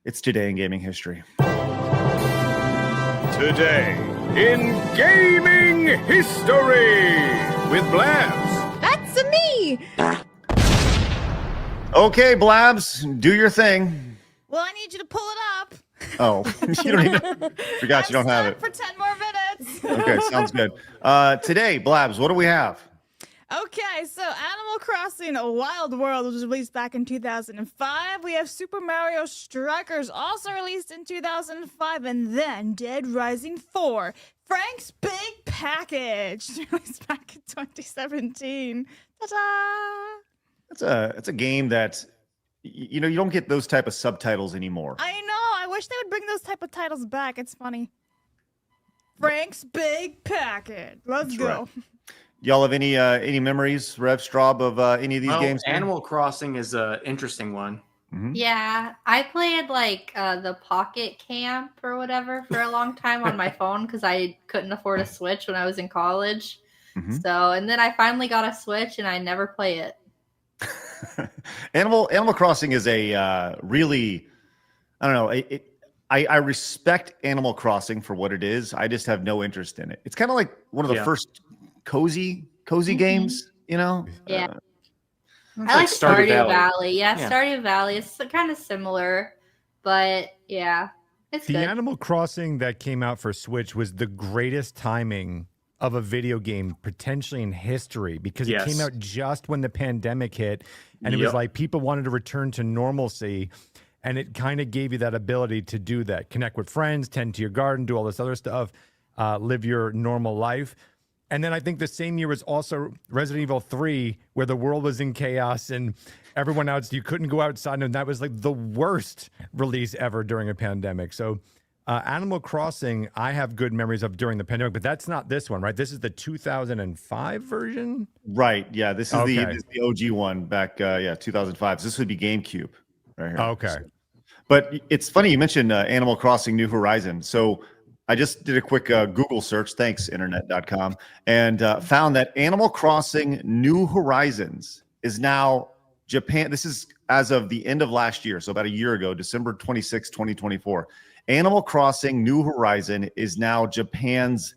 It's Today in Gaming History. Today in Gaming History with Blabs. That's me. Okay, Blabs, do your thing. Well, I need you to pull it up. Oh, you don't even. Forgot you don't have it. For 10 more minutes. Okay, sounds good. Today, Blabs, what do we have? Okay, so Animal Crossing: A Wild World was released back in 2005. We have Super Mario Strikers, also released in 2005, and then Dead Rising 4, Frank's Big Package, released back in 2017. Ta-da! It's a game that you don't get those type of subtitles anymore. I know. I wish they would bring those type of titles back. It's funny. Frank's Big Package. Let's go. Right. Y'all have any memories, Rev Straub, of any of these games? Animal Crossing is an interesting one. Mm-hmm. Yeah, I played like the Pocket Camp or whatever for a long time on my phone because I couldn't afford a Switch when I was in college. Mm-hmm. So, and then I finally got a Switch and I never play it. Animal Crossing is a really, I don't know. I respect Animal Crossing for what it is. I just have no interest in it. It's kind of like one of the first cozy games, Yeah. I like Stardew Valley. Yeah, Stardew Valley is kind of similar, but yeah, it's the good. Animal Crossing that came out for Switch was the greatest timing of a video game potentially in history because it came out just when the pandemic hit, and it was like people wanted to return to normalcy, and it kind of gave you that ability to do that, connect with friends, tend to your garden, do all this other stuff, live your normal life. And then I think the same year was also Resident Evil 3, where the world was in chaos and everyone else, you couldn't go outside. And that was like the worst release ever during a pandemic. So Animal Crossing, I have good memories of during the pandemic, but that's not this one, right? This is the 2005 version? Right. Yeah. This is the OG one back, 2005. So this would be GameCube right here. Okay. But it's funny you mentioned Animal Crossing New Horizons. So I just did a quick Google search, thanks internet.com, and found that Animal Crossing New Horizons is now Japan. This is as of the end of last year, so about a year ago, December 26, 2024. Animal Crossing New Horizon is now Japan's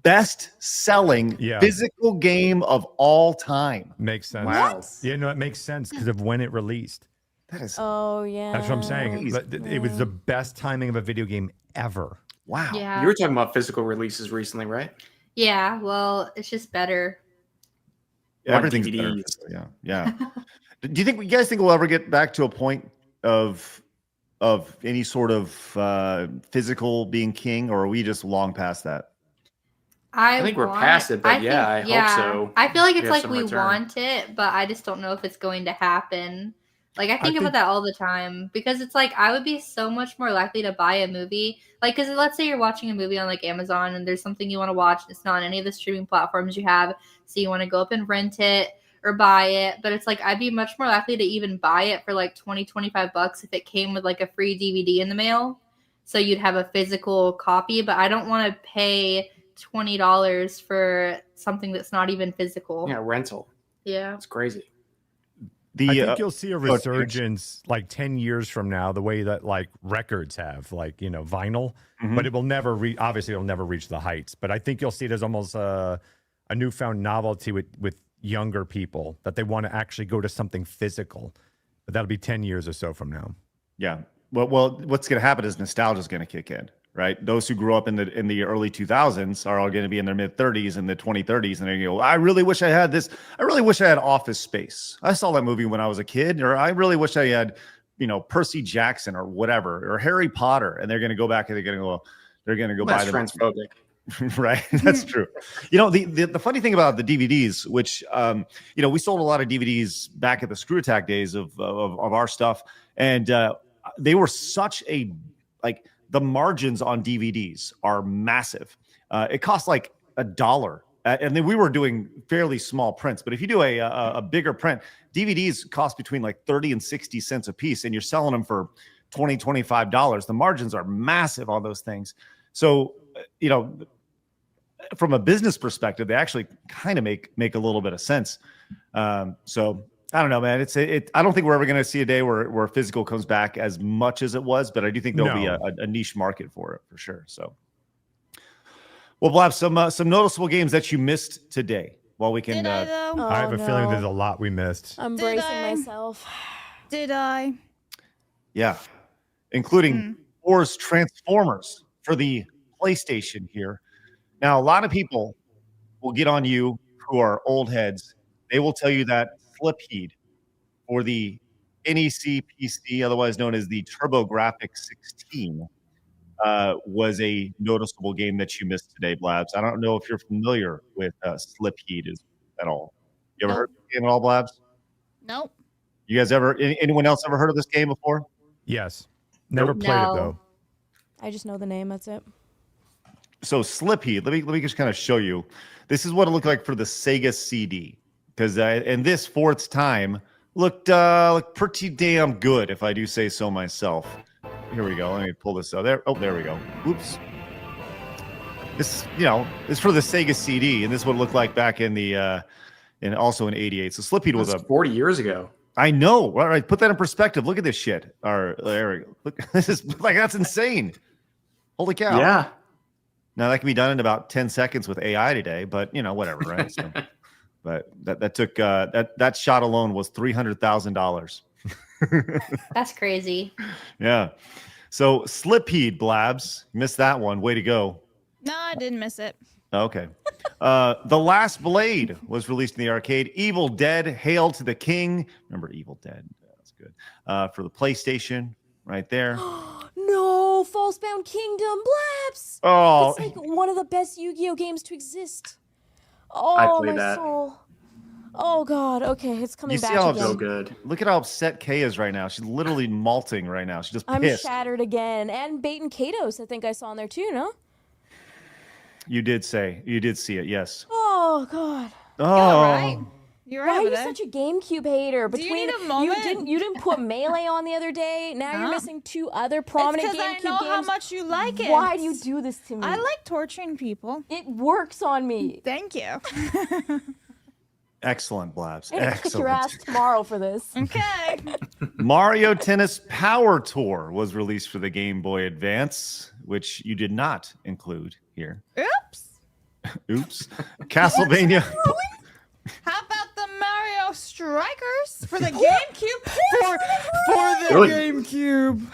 best-selling physical game of all time. Makes sense. Wow. Yeah, no, it makes sense because of when it released. That is. Oh, yeah. That's what I'm saying. It was the best timing of a video game ever. Wow. Yeah. You were talking about physical releases recently, right? Yeah, well, it's just better. Everything's better. Yeah. Do you guys think we'll ever get back to a point of any sort of physical being king, or are we just long past that? I think we're past it, but I hope so. I feel like it's like we want it, but I just don't know if it's going to happen. Like, I think about that all the time because it's like I would be so much more likely to buy a movie. Like, because let's say you're watching a movie on like Amazon and there's something you want to watch. And it's not on any of the streaming platforms you have. So you want to go up and rent it or buy it. But it's like I'd be much more likely to even buy it for like $20-25 if it came with like a free DVD in the mail. So you'd have a physical copy. But I don't want to pay $20 for something that's not even physical. Yeah, rental. Yeah. It's crazy. I think you'll see a resurgence like 10 years from now, the way that like records have, like, vinyl, but it will never obviously it'll never reach the heights. But I think you'll see it as almost a newfound novelty with younger people that they want to actually go to something physical. But that'll be 10 years or so from now. Yeah. Well, what's going to happen is nostalgia is going to kick in, right? Those who grew up in the early 2000s are all going to be in their mid 30s and the 2030s, and they go, I really wish I had this. I really wish I had Office Space. I saw that movie when I was a kid, or I really wish I had, Percy Jackson or whatever, or Harry Potter. And they're going to go back and they're going to go buy them. Transphobic. Right. That's true. The funny thing about the DVDs, which, we sold a lot of DVDs back at the Screw Attack days of our stuff. And they were such the margins on DVDs are massive. It costs like $1. And then we were doing fairly small prints. But if you do a bigger print, DVDs cost between like 30 and 60 cents a piece, and you're selling them for $20, $25. The margins are massive on those things. So, from a business perspective, they actually kind of make a little bit of sense. So I don't know, man. I don't think we're ever going to see a day where physical comes back as much as it was, but I do think there'll be a niche market for it for sure. So, well, Blab, some noticeable games that you missed today. While we can, Did I, though? I have a feeling there's a lot we missed. I'm bracing myself. Did I? Yeah, including Force Transformers for the PlayStation here. Now, a lot of people will get on you who are old heads. They will tell you that Slipheed for the NEC PC, otherwise known as the TurboGrafx 16, was a noticeable game that you missed today, Blabs. I don't know if you're familiar with Slipheed at all. You ever heard of this game at all, Blabs? Nope. You guys anyone else ever heard of this game before? Yes. Never played it though. I just know the name. That's it. So Slipheed, let me just kind of show you. This is what it looked like for the Sega CD, because and this for its time looked pretty damn good, if I do say so myself. Here we go. Let me pull this out. There we go. Oops. This is for the Sega CD, and this is what it looked like back in the also in '88. So Slipheed was 40 years ago. I know. All right, put that in perspective. Look at this shit. There we go. Look, this is that's insane. Holy cow. Yeah. Now that can be done in about 10 seconds with AI today, but whatever, right? So, but that took that shot alone was $300,000. That's crazy. Yeah. So Slipheed, Blabs, missed that one. Way to go. No, I didn't miss it. Okay. The Last Blade was released in the arcade. Evil Dead, Hail to the King. Remember Evil Dead? That's good. For the PlayStation, right there. No, Falsebound Kingdom, Blabs. Oh, it's like one of the best Yu-Gi-Oh games to exist. I Oh, played my that. soul. Oh God. Okay, it's coming You see back how again. So good. look at how upset Kay is right now. She's literally malting right now. She's just I'm pissed. shattered again. And Bait and Katos, I think I saw in there too, no? You did see it, yes. Oh God. Oh, All right. You're Why right are with you it. such a GameCube hater? Do you need a moment? You didn't put Melee on the other day. Now you're Huh? missing two other prominent It's 'cause GameCube I know games. how much you like it. Why do you do this to me? I like torturing people. It works on me. Thank you. excellent, Blabs. I'm gonna kick your Excellent. ass tomorrow for this. Okay. Mario Tennis Power Tour was released for the Game Boy Advance, which you did not include here. Oops. Oops. Castlevania. How about the Mario Strikers for the GameCube? For the Really? GameCube.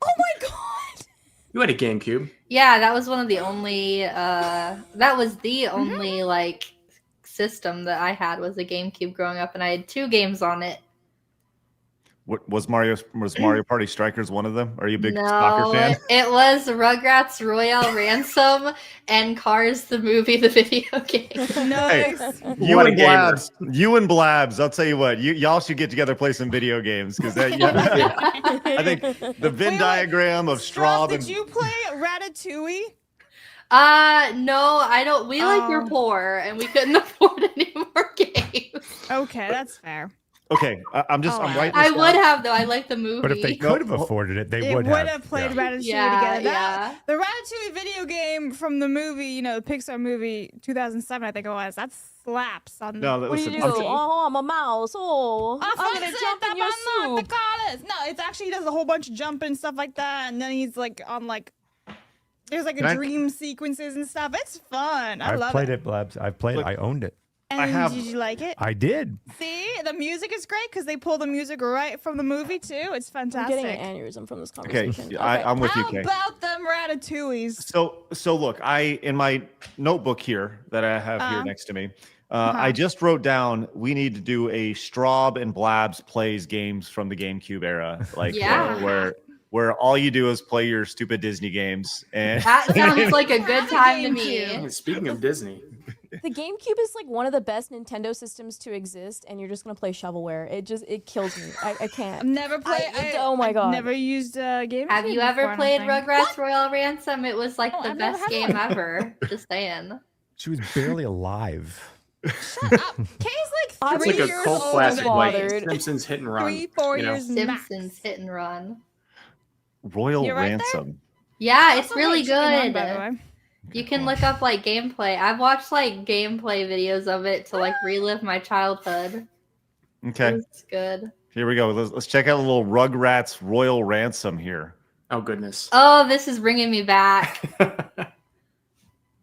Oh my God. You had a GameCube. Yeah, that was one of the only. That was the only like system that I had was a GameCube growing up, and I had 2 games on it. What was Mario Party Strikers one of them? Are you a big No, soccer fan? it was Rugrats Royale Ransom and Cars the movie, the video game. Nice. You What a and gamer. Blabs. You and Blabs. I'll tell you what. Y'all should get together, play some video games, because I think the Venn Wait, diagram of Straub Did and you play Ratatouille? No, I don't. We like you're poor, and we couldn't afford any more games. Okay, that's fair. okay. I'm writing. I this would down. have though. I like the movie. But if they could have afforded it, they It would have. played Yeah. Ratatouille Yeah, together. yeah. The Ratatouille video game from the movie, the Pixar movie 2007, I think it was. That slaps on No, the What do you listen. do? Oh, I'm a mouse. Oh, I'm gonna jump in your soup. No, it's actually he does a whole bunch of jumping and stuff like that, and then he's like on like there's like Can a I- dream sequences and stuff. It's fun. I I've love played it. it, Blabs. I've played Look- it. I owned it. And did you like it? I did. See, the music is great because they pull the music right from the movie too. It's I'm fantastic. getting an aneurysm from this Okay, conversation. I'm with you, How Kay. about them Ratatouilles? So look, in my notebook here that I have here next to me, I just wrote down we need to do a Straub and Blabs plays games from the GameCube era, like Yeah. where all you do is play your stupid Disney games and That sounds like a good time to GameCube. me. Speaking of Disney, The GameCube is like one of the best Nintendo systems to exist, and you're just gonna play shovelware. It kills me. I I've can't. never played. Oh my God. I've never used GameCube. Have you before, ever I played don't think. Rugrats Royale Ransom? It was like No, the I've never best had game one. ever. Just saying. She was barely alive. Shut up. Kay's like I'm it's 3 like a years cult old. classic like bothered. Simpsons Hit and Run. 3-4 you know? years max. Simpsons Hit and Run. Royal You're right there? Ransom. Yeah, it's Also really hate Chicken Run, good. by the way. You can look up like gameplay. I've watched like gameplay videos of it to like relive my childhood. Okay. It's good. Here we go. Let's check out a little Rugrats Royal Ransom here. Oh, goodness. Oh, this is bringing me back.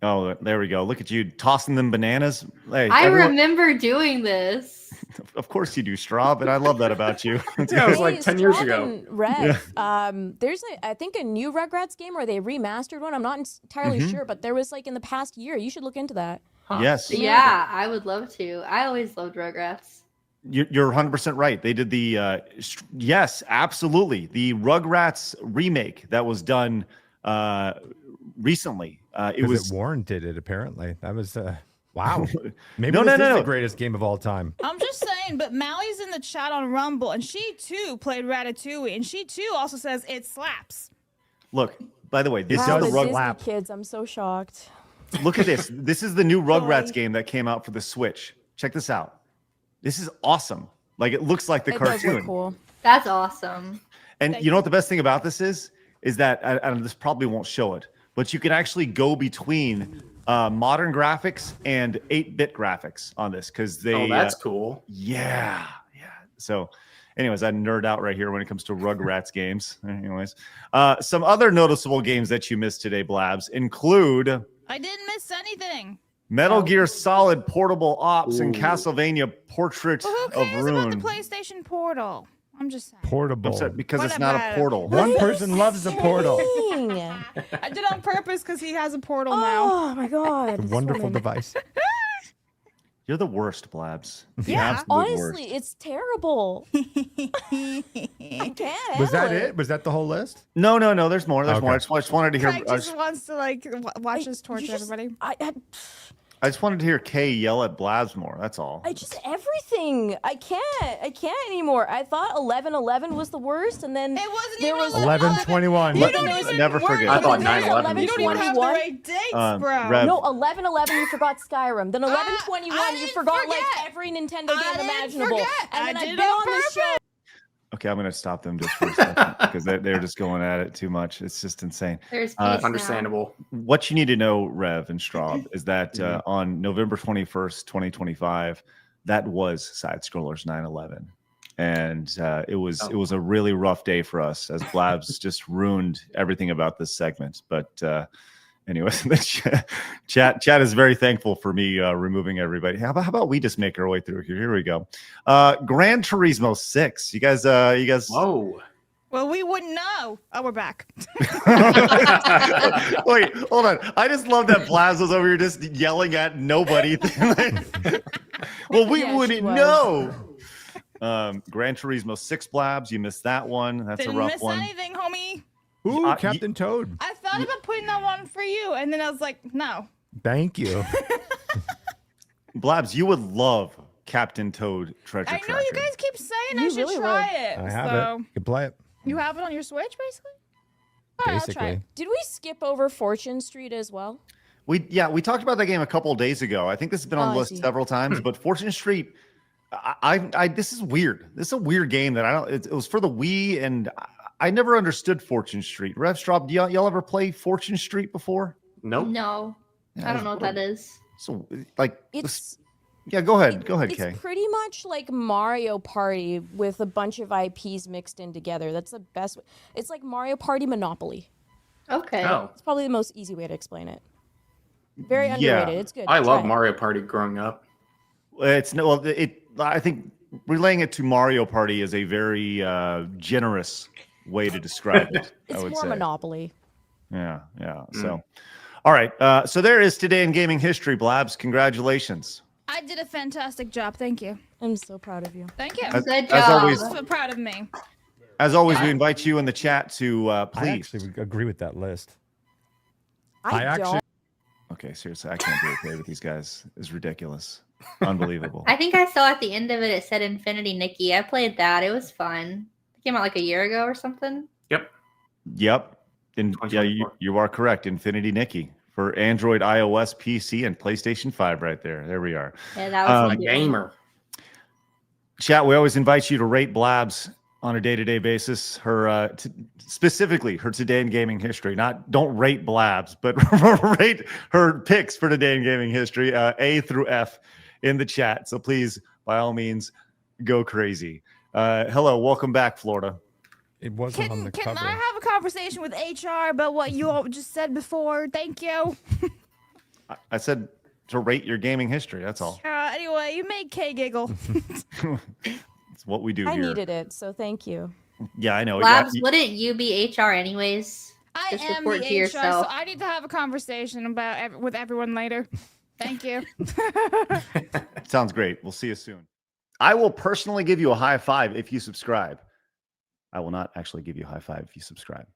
Oh, there we go. Look at you tossing them bananas. Hey, I remember doing this. Of course you do, Straub, and I love that about you. Yeah, it was like 10 years ago. And Rev, there's I think a new Rugrats game or they remastered one. I'm not entirely sure, but there was like in the past year. You should look into that. Huh. Yes. Yeah, I would love to. I always loved Rugrats. You're 100% right. They did the yes, absolutely. The Rugrats remake that was done recently. It warranted it apparently. That was wow. Maybe No, this no, is no. the greatest game of all time. I'm just saying, but Mally's in the chat on Rumble, and she too played Ratatouille, and she too also says it slaps. Look, by the way, this Wow, is the the Disney Rug. kids. I'm so shocked. Look at this. This is the new Rugrats game that came out for the Switch. Check this out. This is awesome. Like it looks like the It does cartoon. look cool. That's awesome. And you know what the best thing about this is that and this probably won't show it, but you can actually go between modern graphics and 8-bit graphics on this because they. Oh, that's cool. Yeah. So, anyways, I nerd out right here when it comes to Rugrats games. Anyways, some other noticeable games that you missed today, Blabs, include I didn't miss anything. Metal Gear Solid Portable Ops and Ooh. Castlevania Portrait Well, who of cares about the Ruin. PlayStation Portal? I'm just saying. Portable. Upset because What it's not a about it? portal. One person loves a portal. Dang. I did on purpose because he has a portal now. Oh my god. A this wonderful woman. device. You're the worst, Blabs. The Yeah, absolute Honestly, worst. it's terrible. I can't. Was that handle it? Was that the whole list? No. There's more. There's Okay. more. I just wanted to hear. Craig just wants to like watch us torture everybody. I just wanted to hear Kay yell at Blabs more. That's all. I just everything. I can't anymore. I thought 11:11 was the worst, and then It wasn't there even was 11/21. You Let- don't even never worry forget. about I thought the 9/11 You don't even have the 21. right dates, bro. Rev- No, 11:11 you forgot Skyrim. Then 11:21 I you didn't forgot like forget. every Nintendo I game didn't imaginable. forget. And I then did I've it been on on the show. purpose. Okay, I'm going to stop them just for a second because they're just going at it too much. It's just insane. There's peace now. Understandable. What you need to know, Rev and Straub, is that on November 21st, 2025, that was Side Scrollers 9/11, and it was a really rough day for us as Blabs just ruined everything about this segment. But anyways, the chat is very thankful for me removing everybody. How about we just make our way through here? Here we go. Gran Turismo 6. You guys. Whoa. Well, we wouldn't know. Oh, we're back. Wait, hold on. I just love that Blaz was over here just yelling at nobody. Well, we Yeah, she wouldn't was. know. Gran Turismo 6 Blabs. You missed that one. That's Didn't a rough miss one. anything, homie. Ooh, Captain Toad. I thought about putting that one for you, and then I was like, no. Thank you. Blabs, you would love Captain Toad Treasure I know Tracker. you guys keep saying I You should really try would. it. I have so it. You can play it. you have it on your Switch, basically? All right, I'll try Basically. it. Did we skip over Fortune Street as well? We talked about that game a couple of days ago. I think this has been on Oh, the I list see. several times, but Fortune Street, I this is weird. This is a weird game that I don't. It was for the Wii, and I never understood Fortune Street. Rev Straub, do y'all ever play Fortune Street before? Nope. No, Yeah, I don't know what that is. So like, It's yeah, go ahead, it's Kay. pretty much like Mario Party with a bunch of IPs mixed in together. That's the best. It's like Mario Party Monopoly. Okay. Oh, It's probably the most easy way to explain it. Very Yeah. underrated. It's good. I Try love it. Mario Party growing up. It's no, well, I think relaying it to Mario Party is a very generous way to describe it. I It's would more say. Monopoly. Yeah. So, all right. So there is today in gaming history, Blabs. Congratulations. I did a fantastic job. Thank you. I'm so proud of you. Thank you. As, Good as job. always, So proud of me. as always, we invite you in the chat to I please. actually would agree with that list. I actually- don't. Okay, seriously, I can't be okay with these guys. It's ridiculous, unbelievable. I think I saw at the end of it said Infinity Nikki. I played that. It was fun. It came out like a year ago or something. Yep. And yeah, you are correct. Infinity Nikki for Android, iOS, PC, and PlayStation 5 right there. There we are. Yeah, that was A a good one. gamer. Chat, we always invite you to rate Blabs on a day-to-day basis. Her specifically her today in gaming history. Don't rate Blabs, but rate her picks for today in gaming history, A through F in the chat. So please, by all means, go crazy. Hello, welcome back, Florida. It wasn't on the Can cover. I have a conversation with HR about what you all just said before? Thank you. I said to rate your gaming history. That's all. Anyway, you made Kay giggle. It's what we do I here. needed it, so thank you. Yeah, I know. Labs, Yeah, wouldn't you be HR anyways? I Just am report the to HR, yourself. so I need to have a conversation about with everyone later. Thank you. sounds great. We'll see you soon. I will personally give you a high five if you subscribe. I will not actually give you a high five if you subscribe.